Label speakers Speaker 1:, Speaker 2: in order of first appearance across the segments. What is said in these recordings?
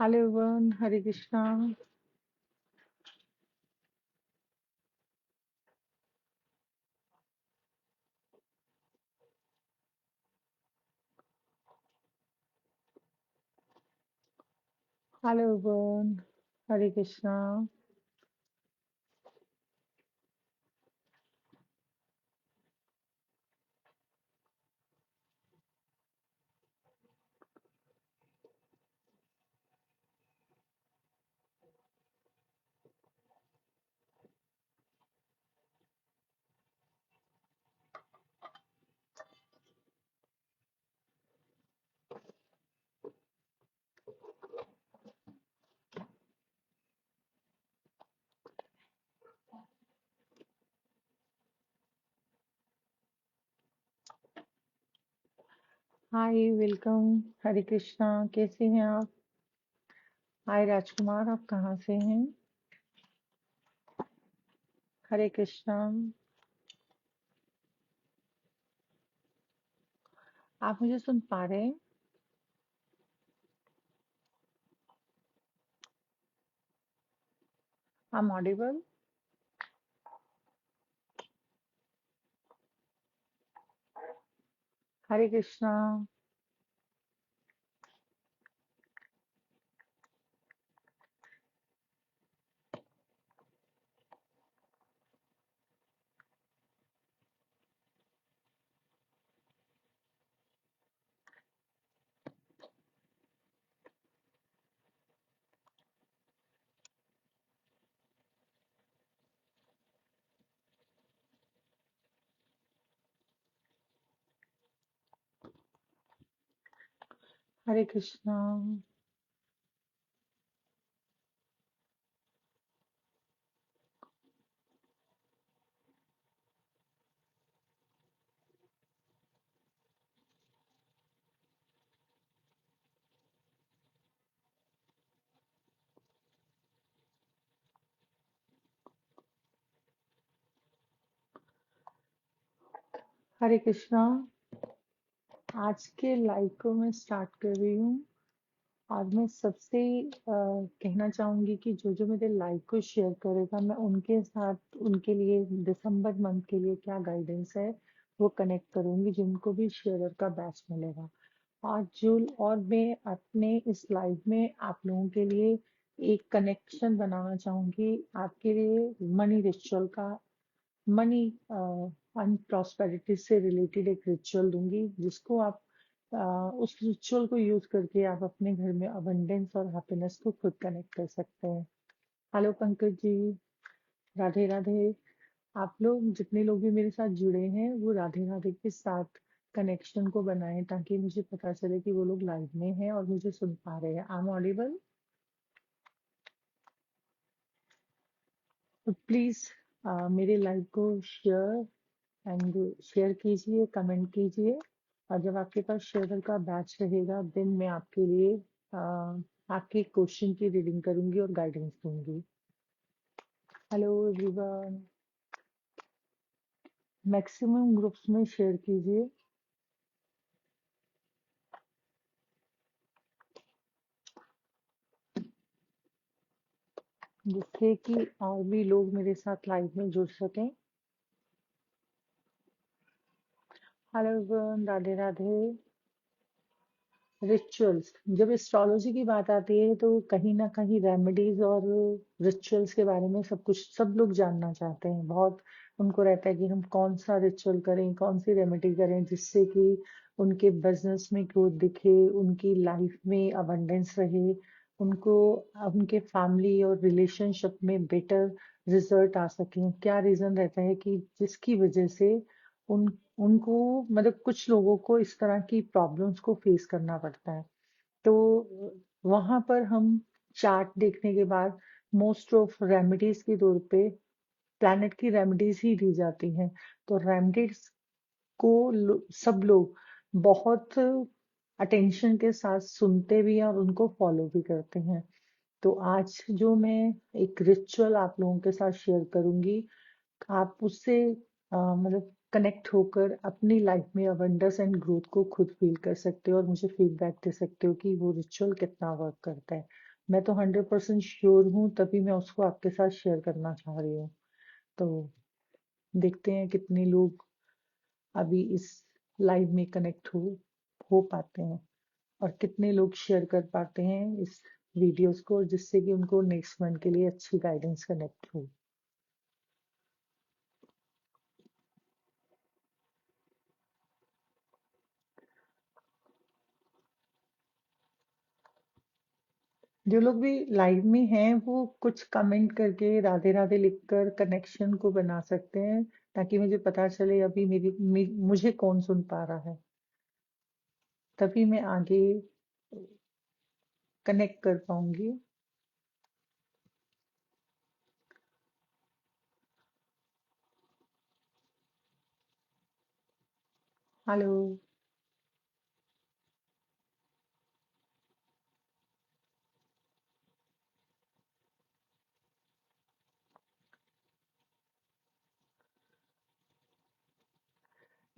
Speaker 1: Hello everyone, Hare Krishna. Hello everyone, Hare Krishna. Hi welcome Hare Krishna. कैसे हैं आप? हाय राजकुमार, आप कहाँ से हैं? हरे कृष्णा। आप मुझे सुन पा रहे हैं? I'm audible? हरे कृष्णा। हरे कृष्णा। हरे कृष्णा। आज के लाइव को मैं स्टार्ट कर रही हूँ और मैं सबसे कहना चाहूंगी कि जो जो मेरे लाइव को शेयर करेगा, मैं उनके साथ उनके लिए दिसंबर मंथ के लिए क्या गाइडेंस है वो कनेक्ट करूंगी, जिनको भी शेयरर का बैच मिलेगा। और मैं अपने इस लाइव में आप लोगों के लिए एक कनेक्शन बनाना चाहूंगी, आपके लिए मनी रिचुअल का। मनी एंड प्रॉस्पेरिटी से रिलेटेड एक रिचुअल दूंगी, जिसको आप उस रिचुअल को यूज करके आप अपने घर में अबंडेंस और हैप्पीनेस को खुद कनेक्ट कर सकते हैं। हेलो पंकज जी, राधे राधे। आप लोग जितने लोग भी मेरे साथ जुड़े हैं वो राधे राधे के साथ कनेक्शन को बनाएं, ताकि मुझे पता चले कि वो लोग लाइव में हैं और मुझे सुन पा रहे हैं। I am audible? तो प्लीज मेरे लाइव को एंड शेयर कीजिए, कमेंट कीजिए। और जब आपके पास शेयर का बैच रहेगा, देन मैं आपके लिए आपके क्वेश्चन की रीडिंग करूंगी और गाइडेंस दूंगी। हेलो एवरीवन, मैक्सिमम ग्रुप्स में शेयर कीजिए, जिससे कि और भी लोग मेरे साथ लाइव में जुड़ सकें। Hello everyone, Radhe Radhe. Rituals, जब एस्ट्रोलॉजी की बात आती है तो कहीं ना कहीं रेमेडीज और रिचुअल्स के बारे में सब लोग जानना चाहते हैं। बहुत उनको रहता है कि हम कौन सा रिचुअल करें, कौन सी रेमेडी करें, जिससे कि उनके बिजनेस में ग्रोथ दिखे, उनकी लाइफ में अबंडेंस रहे, उनको उनके फैमिली और रिलेशनशिप में बेटर रिजल्ट आ सके। क्या रीजन रहता है कि जिसकी वजह से उन उनको मतलब कुछ लोगों को इस तरह की प्रॉब्लम्स को फेस करना पड़ता है। तो वहां पर हम चार्ट देखने के बाद मोस्ट ऑफ रेमेडीज के तौर पे प्लैनेट की रेमेडीज ही दी जाती हैं। तो रेमेडीज को सब लोग बहुत अटेंशन के साथ सुनते भी हैं और उनको फॉलो भी करते हैं। तो आज जो मैं एक रिचुअल आप लोगों के साथ शेयर करूंगी, आप उससे मतलब कनेक्ट होकर अपनी लाइफ में अबंडस एंड ग्रोथ को खुद फील कर सकते हो और मुझे फीडबैक दे सकते हो कि वो रिचुअल कितना वर्क करता है। मैं तो 100% श्योर हूँ, तभी मैं उसको आपके साथ शेयर करना चाह रही हूँ। तो देखते हैं कितने लोग अभी इस लाइव में कनेक्ट हो पाते हैं, और कितने लोग शेयर कर पाते हैं इस वीडियोस को, जिससे कि उनको नेक्स्ट मंथ के लिए अच्छी गाइडेंस कनेक्ट हो। जो लोग भी लाइव में हैं वो कुछ कमेंट करके राधे राधे लिखकर कनेक्शन को बना सकते हैं, ताकि मुझे पता चले अभी मुझे कौन सुन पा रहा है, तभी मैं आगे कनेक्ट कर पाऊंगी। हेलो।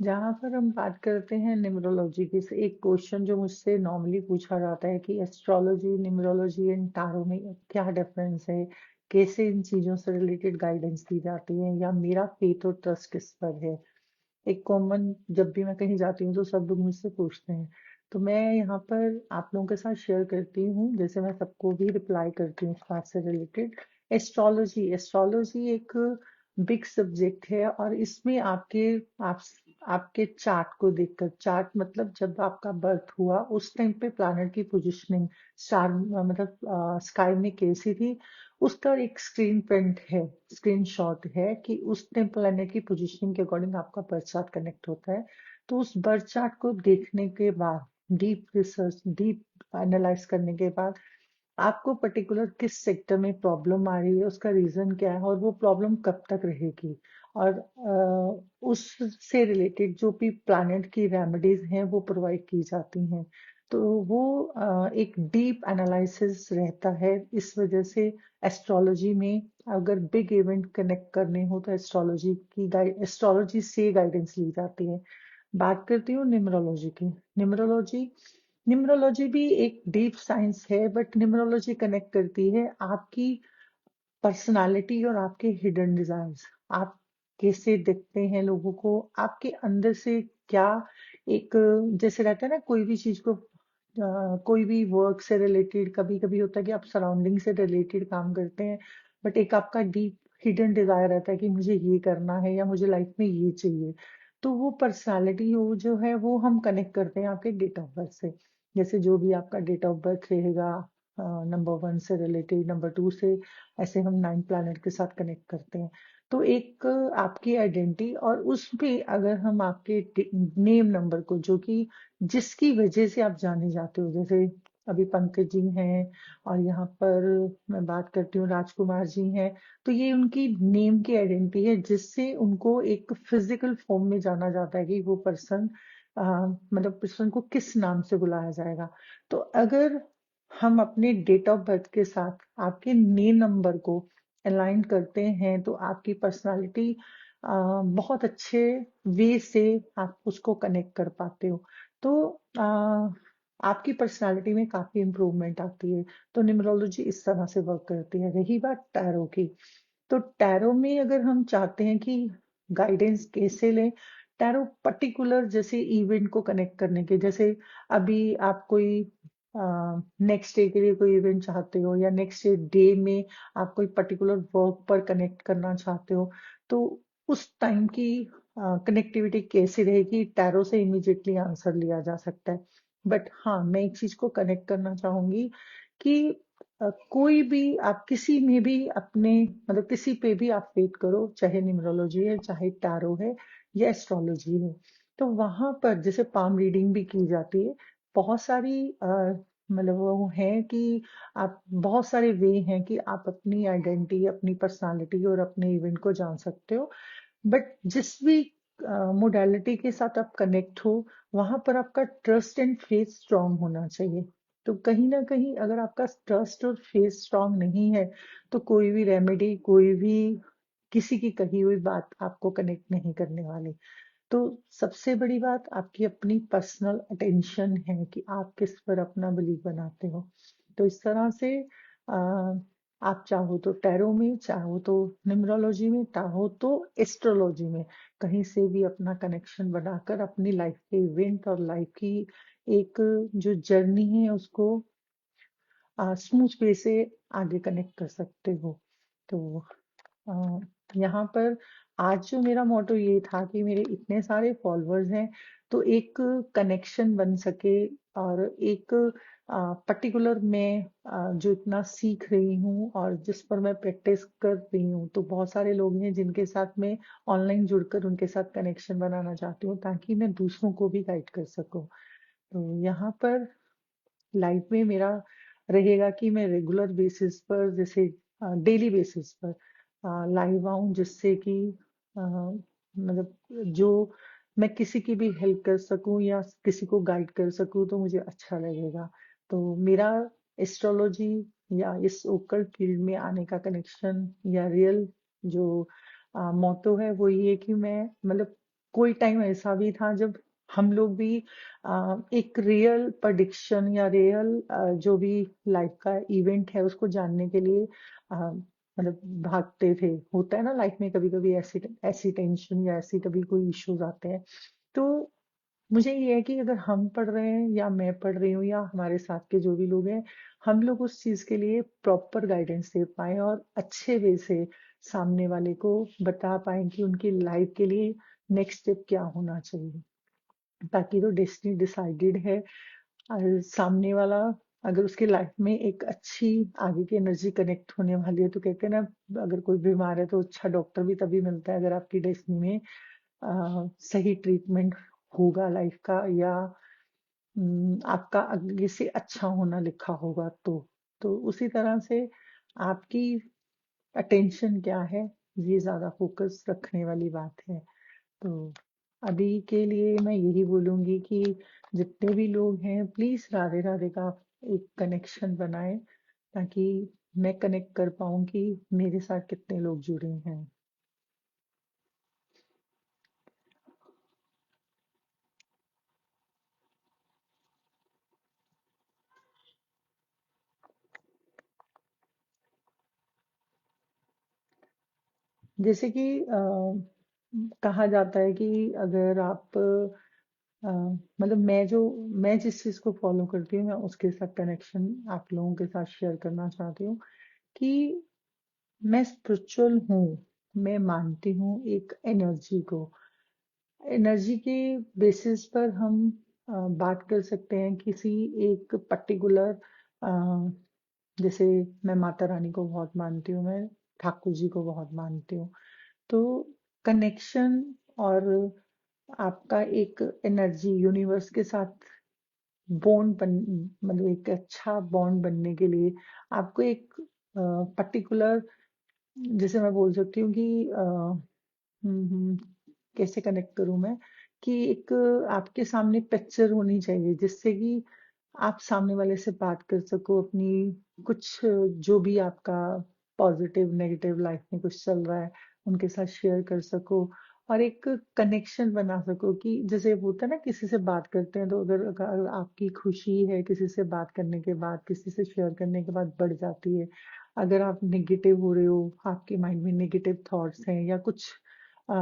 Speaker 1: जहाँ पर हम बात करते हैं न्यूमरोलॉजी की, से एक क्वेश्चन जो मुझसे नॉर्मली पूछा जाता है कि एस्ट्रोलॉजी, न्यूमरोलॉजी एंड टारो में क्या डिफरेंस है, कैसे इन चीजों से रिलेटेड गाइडेंस दी जाती है, या मेरा फेथ और ट्रस्ट किस पर है। एक कॉमन, जब भी मैं कहीं जाती हूँ तो सब लोग मुझसे पूछते हैं, तो मैं यहाँ पर आप लोगों के साथ शेयर करती हूँ, जैसे मैं सबको भी रिप्लाई करती हूँ इस बात से रिलेटेड। एस्ट्रोलॉजी एस्ट्रोलॉजी एक बिग सब्जेक्ट है, और इसमें आप आपके चार्ट को देखकर, चार्ट मतलब जब आपका बर्थ हुआ उस टाइम पे प्लैनेट की पोजिशनिंग, स्टार मतलब स्काई में कैसी थी, उसका एक स्क्रीन प्रिंट है, स्क्रीनशॉट है कि उस टाइम प्लैनेट की पोजीशनिंग के अकॉर्डिंग आपका बर्थ चार्ट कनेक्ट होता है। तो उस बर्थ चार्ट को देखने के बाद, डीप रिसर्च, डीप एनालाइज करने के बाद, आपको पर्टिकुलर किस सेक्टर में प्रॉब्लम आ रही है, उसका रीजन क्या है, और वो प्रॉब्लम कब तक रहेगी, और उससे रिलेटेड जो भी प्लैनेट की रेमेडीज हैं वो प्रोवाइड की जाती हैं। तो वो एक डीप एनालिसिस रहता है, इस वजह से एस्ट्रोलॉजी में अगर बिग इवेंट कनेक्ट करने हो तो एस्ट्रोलॉजी से गाइडेंस ली जाती है। बात करती हूँ न्यूमरोलॉजी की। न्यूमरोलॉजी न्यूमरोलॉजी भी एक डीप साइंस है, बट न्यूमरोलॉजी कनेक्ट करती है आपकी पर्सनालिटी और आपके हिडन डिजायर्स। आप कैसे दिखते हैं लोगों को, आपके अंदर से क्या एक, जैसे रहता है ना, कोई भी चीज को कोई भी वर्क से रिलेटेड, कभी कभी होता है कि आप सराउंडिंग से रिलेटेड काम करते हैं, बट एक आपका डीप हिडन डिजायर रहता है कि मुझे ये करना है या मुझे लाइफ में ये चाहिए। तो वो पर्सनालिटी हो जो है वो हम कनेक्ट करते हैं आपके डेट ऑफ बर्थ से। जैसे जो भी आपका डेट ऑफ बर्थ रहेगा, नंबर 1 से रिलेटेड, नंबर 2 से, ऐसे हम 9 प्लैनेट के साथ कनेक्ट करते हैं। तो एक आपकी आइडेंटिटी, और उसपे अगर हम आपके नेम नंबर को, जो कि जिसकी वजह से आप जाने जाते हो, जैसे अभी पंकज जी हैं, और यहाँ पर मैं बात करती हूँ राजकुमार जी हैं, तो ये उनकी नेम की आइडेंटिटी है, जिससे उनको एक फिजिकल फॉर्म में जाना जाता है कि वो पर्सन, मतलब पर्सन को किस नाम से बुलाया जाएगा। तो अगर हम अपने डेट ऑफ बर्थ के साथ आपके नेम नंबर को अलाइन करते हैं, तो आपकी पर्सनालिटी बहुत अच्छे वे से आप उसको कनेक्ट कर पाते हो। तो आपकी पर्सनालिटी में काफी इम्प्रूवमेंट आती है। तो न्यूमरोलॉजी इस तरह से वर्क करती है। रही बात टैरो की, तो टैरो में अगर हम चाहते हैं कि गाइडेंस कैसे लें, टैरो पर्टिकुलर जैसे इवेंट को कनेक्ट करने के, जैसे अभी आप कोई नेक्स्ट डे के लिए कोई इवेंट चाहते हो, या नेक्स्ट डे में आप कोई पर्टिकुलर वर्क पर कनेक्ट करना चाहते हो, तो उस टाइम की कनेक्टिविटी कैसी रहेगी, टैरो से इमीडिएटली आंसर लिया जा सकता है। बट हाँ, मैं एक चीज को कनेक्ट करना चाहूंगी कि कोई भी, आप किसी में भी अपने, मतलब किसी पे भी आप फेथ करो, चाहे न्यूमरोलॉजी है, चाहे टैरो है, या एस्ट्रोलॉजी है, तो वहां पर जैसे पाम रीडिंग भी की जाती है। बहुत सारी मतलब वो है कि आप, बहुत सारे वे हैं कि आप अपनी आइडेंटिटी, अपनी पर्सनालिटी और अपने इवेंट को जान सकते हो। बट जिस भी मोडालिटी के साथ आप कनेक्ट हो, वहां पर आपका ट्रस्ट एंड फेथ स्ट्रांग होना चाहिए। तो कहीं ना कहीं अगर आपका ट्रस्ट और फेथ स्ट्रांग नहीं है, तो कोई भी रेमेडी, कोई भी किसी की कही हुई बात आपको कनेक्ट नहीं करने वाली। तो सबसे बड़ी बात आपकी अपनी पर्सनल अटेंशन है कि आप किस पर अपना बिलीव बनाते हो। तो इस तरह से अ, आप चाहो तो टैरो में, चाहो तो न्यूमरोलॉजी में, चाहो तो एस्ट्रोलॉजी में, कहीं से भी अपना कनेक्शन बनाकर अपनी लाइफ के इवेंट और लाइफ की एक जो जर्नी है उसको स्मूथ वे से आगे कनेक्ट कर सकते हो। तो अ, यहाँ पर आज जो मेरा मोटो ये था कि मेरे इतने सारे फॉलोअर्स हैं, तो एक कनेक्शन बन सके और एक पर्टिकुलर मैं जो इतना सीख रही हूँ और जिस पर मैं प्रैक्टिस कर रही हूँ, तो बहुत सारे लोग हैं जिनके साथ मैं ऑनलाइन जुड़कर उनके साथ कनेक्शन बनाना चाहती हूँ ताकि मैं दूसरों को भी गाइड कर सकूँ। तो यहाँ पर लाइफ में मेरा रहेगा कि मैं रेगुलर बेसिस पर जैसे डेली बेसिस पर लाइव आऊं जिससे कि मतलब जो मैं किसी की भी हेल्प कर सकूं या किसी को गाइड कर सकूं तो मुझे अच्छा लगेगा। तो मेरा एस्ट्रोलॉजी या इस ओकल्ट फील्ड में आने का कनेक्शन या रियल जो मोटो है वो ये कि मैं मतलब कोई टाइम ऐसा भी था जब हम लोग भी एक रियल प्रेडिक्शन या रियल जो भी लाइफ का इवेंट है उसको जानने के लिए मतलब भागते थे। होता है ना लाइफ में कभी कभी ऐसी ऐसी टेंशन या ऐसी कभी कोई इश्यूज आते हैं। तो मुझे ये है कि अगर हम पढ़ रहे हैं या मैं पढ़ रही हूँ या हमारे साथ के जो भी लोग हैं, हम लोग उस चीज के लिए प्रॉपर गाइडेंस दे पाए और अच्छे वे से सामने वाले को बता पाए कि उनकी लाइफ के लिए नेक्स्ट स्टेप क्या होना चाहिए। ताकि तो डेस्टिनी डिसाइडेड है और सामने वाला अगर उसकी लाइफ में एक अच्छी आगे की एनर्जी कनेक्ट होने वाली है, तो कहते हैं ना अगर कोई बीमार है तो अच्छा डॉक्टर भी तभी मिलता है अगर आपकी डेस्टिनी में सही ट्रीटमेंट होगा लाइफ का या आपका आगे से अच्छा होना लिखा होगा। तो उसी तरह से आपकी अटेंशन क्या है, ये ज्यादा फोकस रखने वाली बात है। तो अभी के लिए मैं यही बोलूंगी कि जितने भी लोग हैं प्लीज राधे राधे का एक कनेक्शन बनाएं ताकि मैं कनेक्ट कर पाऊं कि मेरे साथ कितने लोग जुड़े हैं। जैसे कि कहा जाता है कि अगर आप मतलब मैं जिस चीज को फॉलो करती हूँ मैं उसके साथ कनेक्शन आप लोगों के साथ शेयर करना चाहती हूँ कि मैं स्पिरिचुअल हूँ। मैं मानती हूँ एक एनर्जी को। एनर्जी के बेसिस पर हम बात कर सकते हैं किसी एक पर्टिकुलर जैसे मैं माता रानी को बहुत मानती हूँ, मैं ठाकुर जी को बहुत मानती हूँ। तो कनेक्शन और आपका एक एनर्जी यूनिवर्स के साथ बॉन्ड बन मतलब एक अच्छा बॉन्ड बनने के लिए आपको एक पर्टिकुलर जैसे मैं बोल सकती हूँ कि कैसे कनेक्ट करूँ मैं कि एक आपके सामने पिक्चर होनी चाहिए जिससे कि आप सामने वाले से बात कर सको अपनी कुछ जो भी आपका पॉजिटिव नेगेटिव लाइफ में कुछ चल रहा है उनके साथ शेयर कर सको और एक कनेक्शन बना सको कि जैसे होता है ना किसी से बात करते हैं तो अगर आपकी खुशी है किसी से बात करने के बाद किसी से शेयर करने के बाद बढ़ जाती है। अगर आप नेगेटिव हो रहे हो आपके माइंड में नेगेटिव थॉट्स हैं या कुछ अ,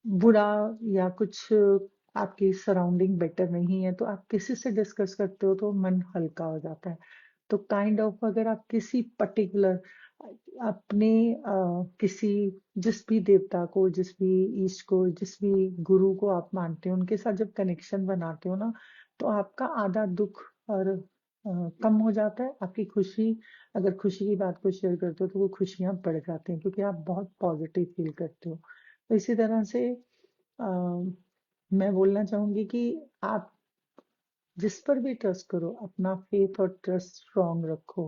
Speaker 1: बुरा या कुछ आपकी सराउंडिंग बेटर नहीं है तो आप किसी से डिस्कस करते हो तो मन हल्का हो जाता है। तो काइंड ऑफ अगर आप किसी पर्टिकुलर अपने किसी जिस भी देवता को जिस भी ईश को जिस भी गुरु को आप मानते हो उनके साथ जब कनेक्शन बनाते हो ना तो आपका आधा दुख और कम हो जाता है। आपकी खुशी अगर खुशी की बात को शेयर करते हो तो वो खुशियां बढ़ जाती हैं क्योंकि आप बहुत पॉजिटिव फील करते हो। तो इसी तरह से मैं बोलना चाहूंगी कि आप जिस पर भी ट्रस्ट करो अपना फेथ और ट्रस्ट स्ट्रांग रखो।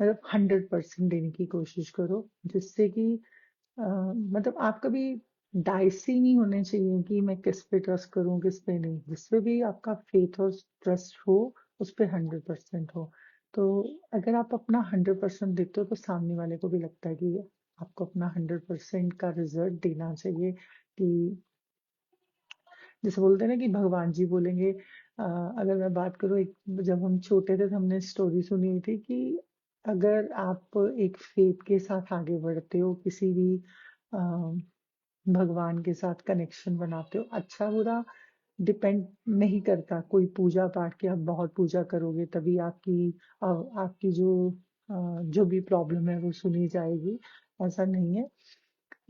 Speaker 1: मतलब 100% देने की कोशिश करो जिससे कि मतलब आप कभी डाइसी नहीं होने चाहिए कि मैं किस पे ट्रस्ट करूं किस पे नहीं। जिस पे भी आपका फेथ और ट्रस्ट हो उस पे 100% हो। तो अगर आप अपना 100% देते हो तो सामने वाले को भी लगता है कि आपको अपना 100% का रिजल्ट देना चाहिए। कि जैसे बोलते हैं ना कि भगवान जी बोलेंगे अगर मैं बात करूँ एक जब हम छोटे थे तो हमने स्टोरी सुनी हुई थी कि अगर आप एक फेथ के साथ आगे बढ़ते हो, किसी भी अ, भगवान के साथ कनेक्शन बनाते हो, अच्छा बुरा डिपेंड नहीं करता। कोई पूजा पाठ की आप बहुत पूजा करोगे तभी आपकी जो भी प्रॉब्लम है वो सुनी जाएगी, ऐसा नहीं है।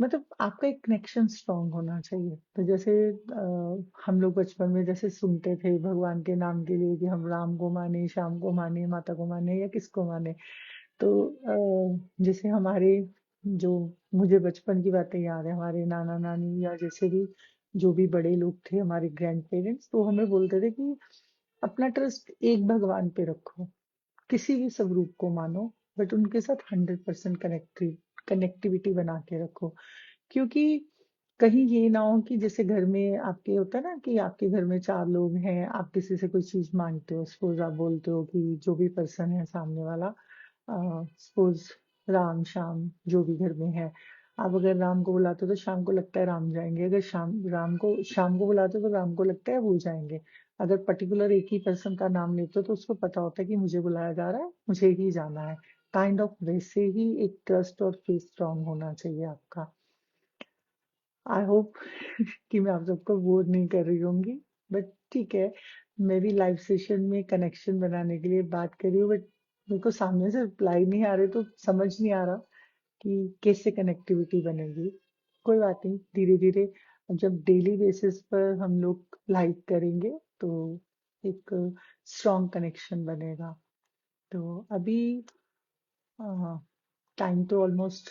Speaker 1: मतलब आपका एक कनेक्शन स्ट्रांग होना चाहिए। तो जैसे हम लोग बचपन में जैसे सुनते थे भगवान के नाम के लिए कि हम राम को माने, श्याम को माने, माता को माने या किसको माने। तो जैसे हमारे जो मुझे बचपन की बातें याद है, हमारे नाना नानी या जैसे भी जो भी बड़े लोग थे, हमारे ग्रैंड पेरेंट्स, तो हमें बोलते थे कि अपना ट्रस्ट एक भगवान पे रखो, किसी भी स्वरूप को मानो, बट उनके साथ 100% कनेक्टिविटी बना के रखो। क्योंकि कहीं ये ना हो कि जैसे घर में आपके होता है ना कि आपके घर में 4 लोग हैं, आप किसी से कोई चीज़ माँगते हो, सपोज़ आप बोलते हो कि जो भी पर्सन है सामने वाला, सपोज़ राम, श्याम जो भी घर में है, आप अगर राम को बुलाते हो तो शाम को लगता है राम जाएँगे, अगर शाम को बुलाते हो तो राम को लगता है वो जाएँगे। अगर पर्टिकुलर एक ही पर्सन का नाम लेते हो तो उसको पता होता है कि मुझे बुलाया जा रहा है, मुझे ही जाना है। काइंड ऑफ वैसे ही एक ट्रस्ट और फेथ स्ट्रांग होना चाहिए आपका। आई होप कि मैं आप सबको बोर नहीं कर रही होंगी, बट ठीक है। मैं भी लाइव सेशन में कनेक्शन बनाने के लिए बात कर रही हूँ, बट मेरे को सामने से रिप्लाई नहीं आ रहे तो समझ नहीं आ रहा कि कैसे कनेक्टिविटी बनेगी। कोई बात नहीं, धीरे धीरे अब जब डेली बेसिस पर हम लोग लाइव करेंगे तो एक स्ट्रॉन्ग कनेक्शन बनेगा। तो अभी टाइम तो ऑलमोस्ट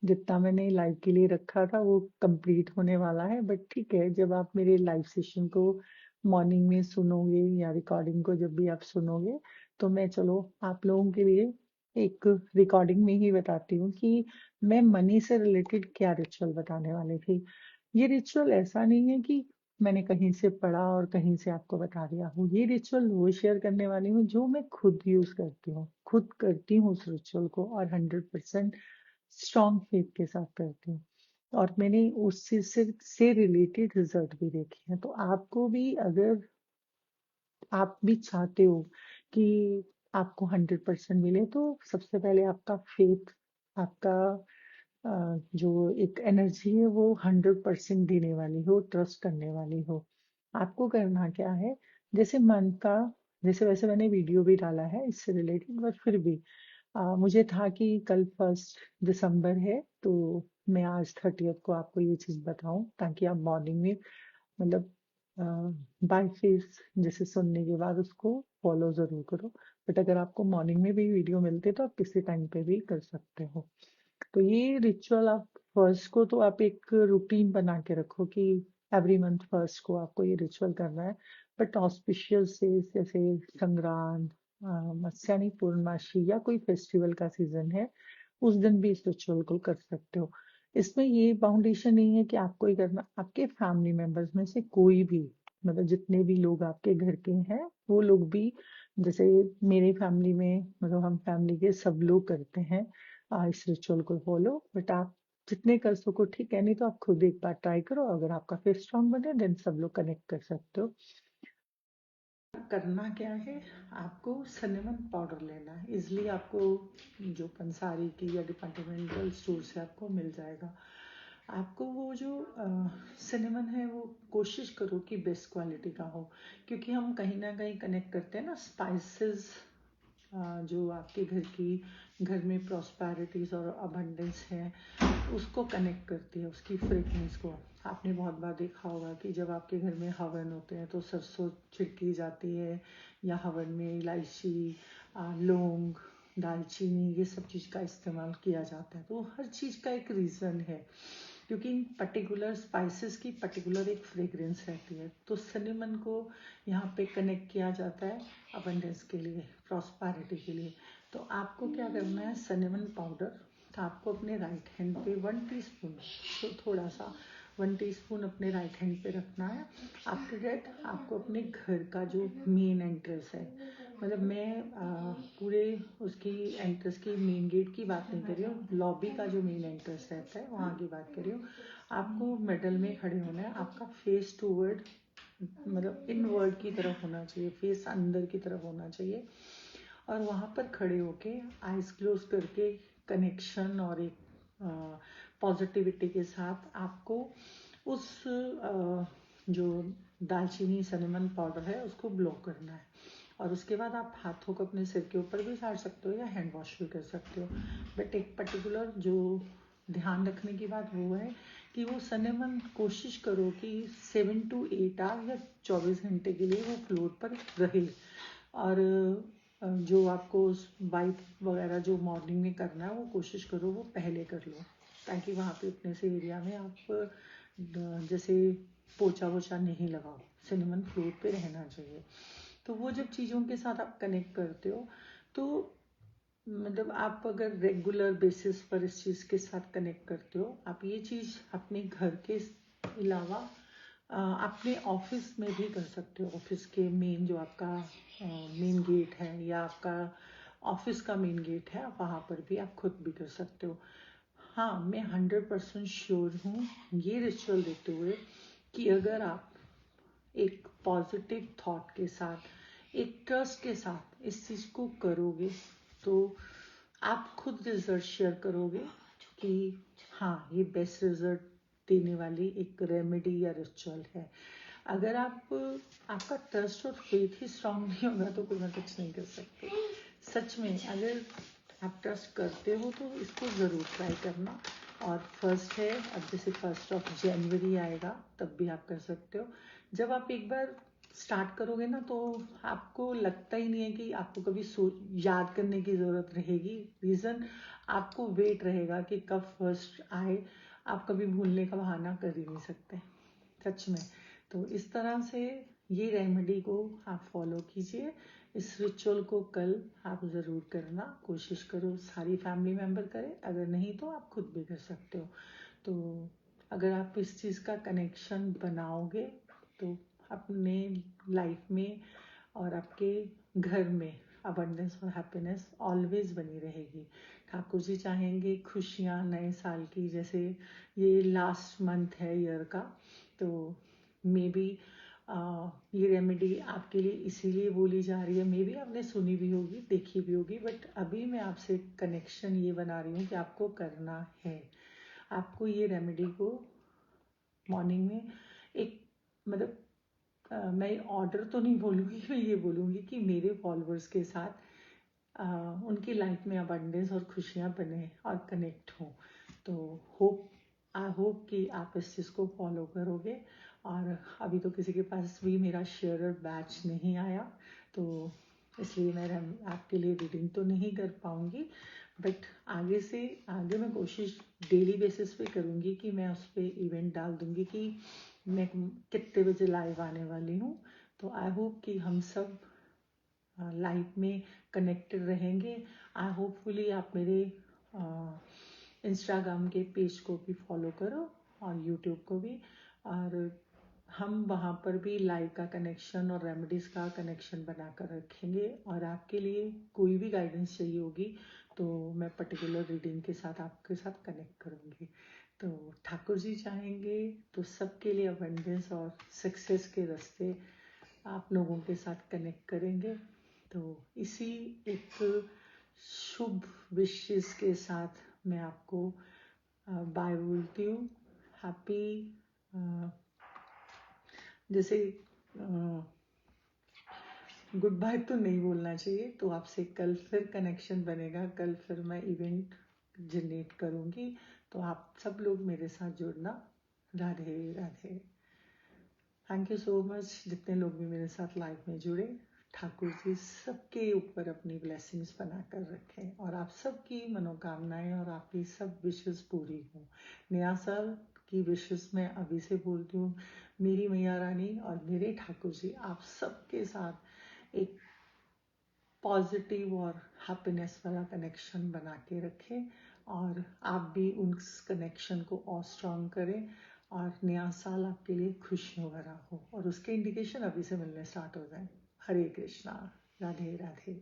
Speaker 1: जितना मैंने लाइव के लिए रखा था वो कंप्लीट होने वाला है, बट ठीक है, जब आप मेरे लाइव सेशन को मॉर्निंग में सुनोगे या रिकॉर्डिंग को जब भी आप सुनोगे तो मैं चलो आप लोगों के लिए एक रिकॉर्डिंग में ही बताती हूँ कि मैं मनी से रिलेटेड क्या रिचुअल बताने वाली थी। ये रिचुअल ऐसा नहीं है कि मैंने कहीं से पढ़ा और कहीं से आपको बता दिया हूँ। ये रिचुअल वो शेयर करने वाली हूँ जो मैं खुद यूज करती हूँ, खुद करती हूँ उस रिचुअल को और 100% स्ट्रॉन्ग फेथ के साथ करती हूँ। और मैंने उस चीज से रिलेटेड रिजल्ट भी देखे हैं। तो आपको भी अगर आप भी चाहते हो कि आपको 100% मिले तो सबसे पहले आपका फेथ, आपका जो एक एनर्जी है वो 100% देने वाली हो, ट्रस्ट करने वाली हो। आपको करना क्या है, जैसे मन का, जैसे वैसे मैंने वीडियो भी डाला है इससे रिलेटेड, बट फिर भी मुझे था कि कल 1 दिसंबर है तो मैं आज 30th को आपको ये चीज़ बताऊं ताकि आप मॉर्निंग में मतलब बाय फेस जैसे सुनने के बाद उसको फॉलो जरूर करो। बट अगर आपको मॉर्निंग में भी वीडियो मिलते तो आप किसी टाइम पे भी कर सकते हो। तो ये रिचुअल आप फर्स्ट को तो आप एक रूटीन बना के रखो कि एवरी मंथ फर्स्ट को आपको ये रिचुअल करना है। बट ऑस्पिशियस से जैसे संक्रांत, मत्स्यानी पूर्णमासी या कोई फेस्टिवल का सीजन है उस दिन भी इस रिचुअल को कर सकते हो। इसमें ये बाउंडेशन नहीं है कि आपको ही करना, आपके फैमिली मेंबर्स में से कोई भी, मतलब जितने भी लोग आपके घर के हैं वो लोग भी, जैसे मेरे फैमिली में मतलब हम फैमिली के सब लोग करते हैं इस रिचुअल को फॉलो। बट आप जितने कर सको ठीक है, नहीं तो आप खुद एक बार ट्राई करो, अगर आपका फेस स्ट्रांग बने देन सब लोग कनेक्ट कर सकते हो। करना क्या है, आपको सिनेमन पाउडर लेना है, इजली आपको जो पंसारी की या डिपार्टमेंटल स्टोर से आपको मिल जाएगा। आपको वो जो सिनेमन है वो कोशिश करो कि बेस्ट क्वालिटी का हो, क्योंकि हम कहीं ना कहीं कनेक्ट करते हैं ना स्पाइसेस, जो आपके घर में प्रॉस्पेरिटीज और अबंडेंस है उसको कनेक्ट करती है, उसकी फ्रेगनेंस को। आपने बहुत बार देखा होगा कि जब आपके घर में हवन होते हैं तो सरसों छिड़की जाती है या हवन में इलायची, लौंग, दालचीनी ये सब चीज़ का इस्तेमाल किया जाता है। तो हर चीज़ का एक रीज़न है, क्योंकि इन पर्टिकुलर स्पाइसेस की पर्टिकुलर एक फ्रेग्रेंस रहती है। तो सिनेमन को यहाँ पे कनेक्ट किया जाता है अबंडेंस के लिए, प्रॉस्पेरिटी के लिए। तो आपको क्या करना है, सिनेमन पाउडर आपको अपने राइट हैंड पे 1 टीस्पून, तो थोड़ा सा 1 टीस्पून अपने राइट हैंड पे रखना है। आफ्टर दैट आपको अपने घर का जो मेन एंट्रेंस है, मतलब मैं पूरे उसकी एंट्रेंस की मेन गेट की बात नहीं कर रही हूँ, लॉबी का जो मेन एंट्रेंस रहता है वहाँ की बात कर रही हूँ। आपको मिडल में खड़े होना है, आपका फेस टूवर्ड मतलब इनवर्ड की तरफ होना चाहिए, फेस अंदर की तरफ होना चाहिए। और वहाँ पर खड़े होके आइज क्लोज करके कनेक्शन और एक पॉजिटिविटी के साथ आपको उस जो दालचीनी सिनेमन पाउडर है उसको ब्लो करना है। और उसके बाद आप हाथों को अपने सिर के ऊपर भी झाड़ सकते हो या हैंड वॉश भी कर सकते हो। बट एक पर्टिकुलर जो ध्यान रखने की बात वो है कि वो सिनेमन कोशिश करो कि 7 to 8 आवर या 24 घंटे के लिए वो फ्लोर पर रहे। और जो आपको वाइप वगैरह जो मॉर्निंग में करना है वो कोशिश करो वो पहले कर लो, ताकि वहाँ पे अपने से एरिया में आप जैसे पोछा वोछा नहीं लगाओ, सिनेमन फ्लोर पे रहना चाहिए। तो वो जब चीज़ों के साथ आप कनेक्ट करते हो तो मतलब आप अगर रेगुलर बेसिस पर इस चीज़ के साथ कनेक्ट करते हो, आप ये चीज़ अपने घर के अलावा अपने ऑफिस में भी कर सकते हो। ऑफिस के मेन जो आपका मेन गेट है या आपका ऑफिस का मेन गेट है, वहाँ पर भी आप खुद भी कर सकते हो। हाँ, मैं 100% श्योर हूँ ये रिचुअल देते हुए कि अगर आप एक पॉजिटिव थॉट के साथ, एक ट्रस्ट के साथ इस चीज़ को करोगे तो आप खुद रिजल्ट शेयर करोगे कि हाँ ये बेस्ट रिजल्ट देने वाली एक रेमेडी या रिचुअल है। अगर आपका ट्रस्ट और फेथ ही स्ट्रांग नहीं होगा तो कोई कुछ नहीं कर सकते। सच में अगर आप ट्रस्ट करते हो तो इसको ज़रूर ट्राई करना। और फर्स्ट है, अब जैसे 1 जनवरी आएगा तब भी आप कर सकते हो। जब आप एक बार स्टार्ट करोगे ना तो आपको लगता ही नहीं है कि आपको कभी याद करने की ज़रूरत रहेगी। रीज़न आपको वेट रहेगा कि कब फर्स्ट आए, आप कभी भूलने का बहाना कर ही नहीं सकते सच में। तो इस तरह से ये रेमेडी को आप फॉलो कीजिए। इस रिचुअल को कल आप ज़रूर करना, कोशिश करो सारी फैमिली मेम्बर करें, अगर नहीं तो आप खुद भी कर सकते हो। तो अगर आप इस चीज़ का कनेक्शन बनाओगे तो अपने लाइफ में और आपके घर में अबंडेंस और हैप्पीनेस ऑलवेज बनी रहेगी। ठाकुर जी चाहेंगे खुशियाँ नए साल की, जैसे ये लास्ट मंथ है ईयर का, तो मे बी ये रेमेडी आपके लिए इसीलिए बोली जा रही है। मे बी आपने सुनी भी होगी, देखी भी होगी, बट अभी मैं आपसे कनेक्शन ये बना रही हूँ कि आपको करना है। आपको ये रेमेडी को मॉर्निंग में एक मतलब मैं ऑर्डर तो नहीं बोलूँगी, मैं ये बोलूँगी कि मेरे फॉलोअर्स के साथ उनकी लाइफ में अबंडेंस और खुशियाँ बने और कनेक्ट हो। तो आई होप कि आप इस चीज़ को फॉलो करोगे। और अभी तो किसी के पास भी मेरा शेयरर बैच नहीं आया, तो इसलिए मैं आपके लिए रीडिंग तो नहीं कर पाऊँगी। बट आगे मैं कोशिश डेली बेसिस पे करूँगी कि मैं उस पर इवेंट डाल दूँगी कि मैं कितने बजे लाइव आने वाली हूँ। तो आई होप कि हम सब लाइफ में कनेक्टेड रहेंगे। आई होपफुली आप मेरे इंस्टाग्राम के पेज को भी फॉलो करो और यूट्यूब को भी, और हम वहाँ पर भी लाइव का कनेक्शन और रेमेडीज़ का कनेक्शन बनाकर रखेंगे। और आपके लिए कोई भी गाइडेंस चाहिए होगी तो मैं पर्टिकुलर रीडिंग के साथ आपके साथ कनेक्ट करूँगी। तो ठाकुर जी चाहेंगे तो सबके लिए अबंडेंस और सक्सेस के रास्ते आप लोगों के साथ कनेक्ट करेंगे। तो इसी एक शुभ विशेष के साथ मैं आपको बाय बोलती हूँ। हैप्पी जैसे गुड बाय तो नहीं बोलना चाहिए, तो आपसे कल फिर कनेक्शन बनेगा। कल फिर मैं इवेंट जनरेट करूँगी, तो आप सब लोग मेरे साथ जुड़ना। Radhe Radhe. Thank you so much जितने लोग भी मेरे साथ लाइव में जुड़े। ठाकुर जी सबके ऊपर अपनी ब्लेसिंग्स बना कर रखें और आप सबकी मनोकामनाएं और आपकी सब विशेष पूरी हों। नया साल की विशेष मैं अभी से बोलती हूँ। मेरी मैया रानी और मेरे ठाकुर जी आप सबके साथ एक पॉजिटिव और हैप्पीनेस वाला कनेक्शन बना के रखें, और आप भी उस कनेक्शन को और स्ट्रॉन्ग करें और नया साल आपके लिए खुशियों भरा हो और उसके इंडिकेशन अभी से मिलने स्टार्ट हो जाए। हरे कृष्णा। राधे राधे।